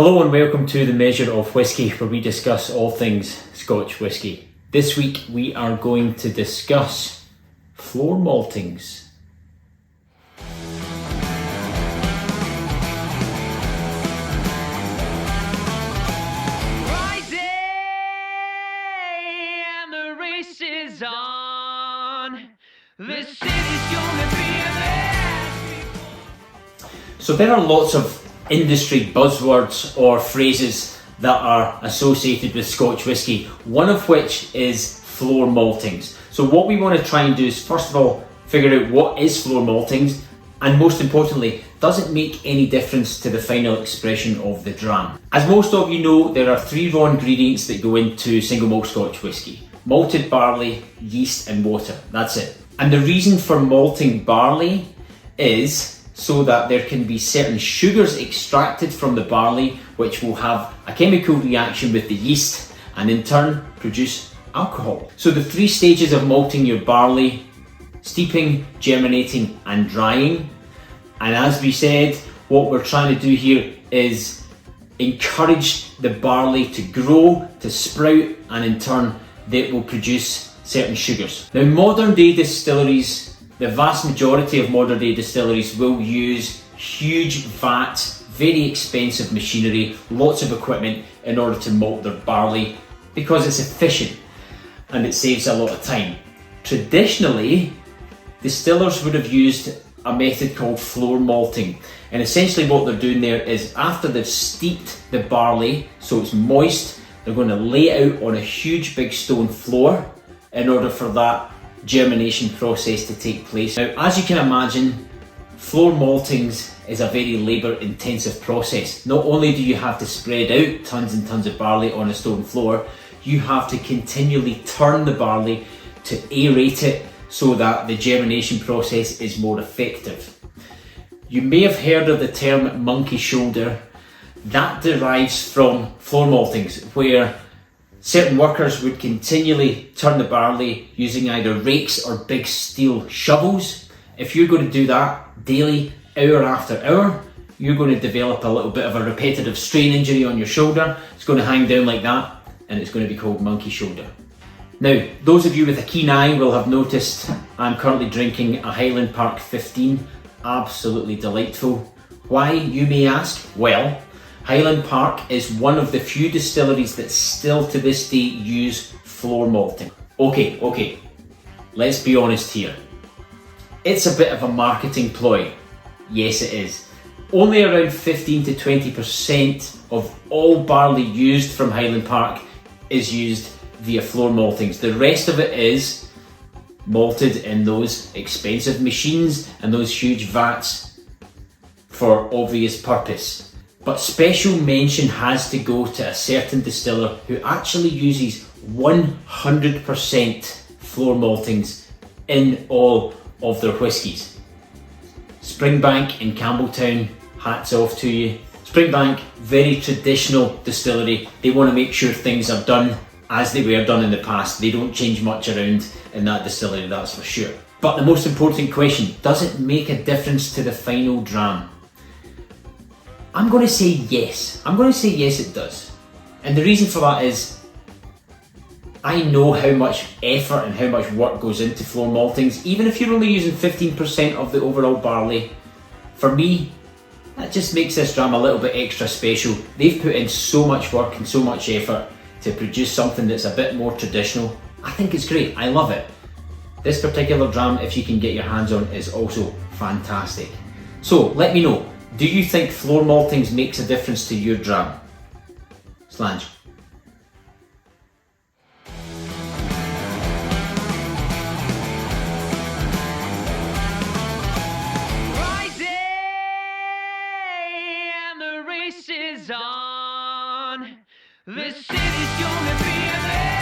Hello and welcome to the Measure of Whisky, where we discuss all things Scotch whisky. This week we are going to discuss floor maltings. So there are lots of industry buzzwords or phrases that are associated with Scotch whisky, one of which is floor maltings. So what we want to try and do is first of all figure out what is floor maltings, and most importantly, does it make any difference to the final expression of the dram? As most of you know, there are three raw ingredients that go into single malt Scotch whisky: malted barley, yeast and water. That's it. And the reason for malting barley is so that there can be certain sugars extracted from the barley which will have a chemical reaction with the yeast and in turn produce alcohol. So the three stages of malting your barley: steeping, germinating and drying. And as we said, what we're trying to do here is encourage the barley to grow, to sprout, and in turn that will produce certain sugars. Now modern day distilleries, the vast majority of modern day distilleries will use huge vats, very expensive machinery, lots of equipment in order to malt their barley because it's efficient and it saves a lot of time. Traditionally, distillers would have used a method called floor malting, and essentially what they're doing there is after they've steeped the barley so it's moist, they're going to lay it out on a huge big stone floor in order for that germination process to take place. Now, as you can imagine, floor maltings is a very labour intensive process. Not only do you have to spread out tons and tons of barley on a stone floor, you have to continually turn the barley to aerate it so that the germination process is more effective. You may have heard of the term monkey shoulder. That derives from floor maltings, where certain workers would continually turn the barley using either rakes or big steel shovels. If you're going to do that daily, hour after hour, you're going to develop a little bit of a repetitive strain injury on your shoulder. It's going to hang down like that and it's going to be called monkey shoulder. Now, those of you with a keen eye will have noticed I'm currently drinking a Highland Park 15. Absolutely delightful. Why, you may ask? Well, Highland Park is one of the few distilleries that still to this day use floor malting. Okay, let's be honest here. It's a bit of a marketing ploy. Yes, it is. Only around 15 to 20% of all barley used from Highland Park is used via floor maltings. The rest of it is malted in those expensive machines and those huge vats for obvious purpose. But special mention has to go to a certain distiller who actually uses 100% floor maltings in all of their whiskies. Springbank in Campbelltown, hats off to you. Springbank, very traditional distillery. They want to make sure things are done as they were done in the past. They don't change much around in that distillery, that's for sure. But the most important question, does it make a difference to the final dram? I'm going to say yes. I'm going to say yes, it does. And the reason for that is I know how much effort and how much work goes into floor maltings. Even if you're only using 15% of the overall barley, for me, that just makes this dram a little bit extra special. They've put in so much work and so much effort to produce something that's a bit more traditional. I think it's great. I love it. This particular dram, if you can get your hands on, is also fantastic. So let me know. Do you think floor maltings makes a difference to your dram? Slainte. Friday and the race is on. The city's gonna be there.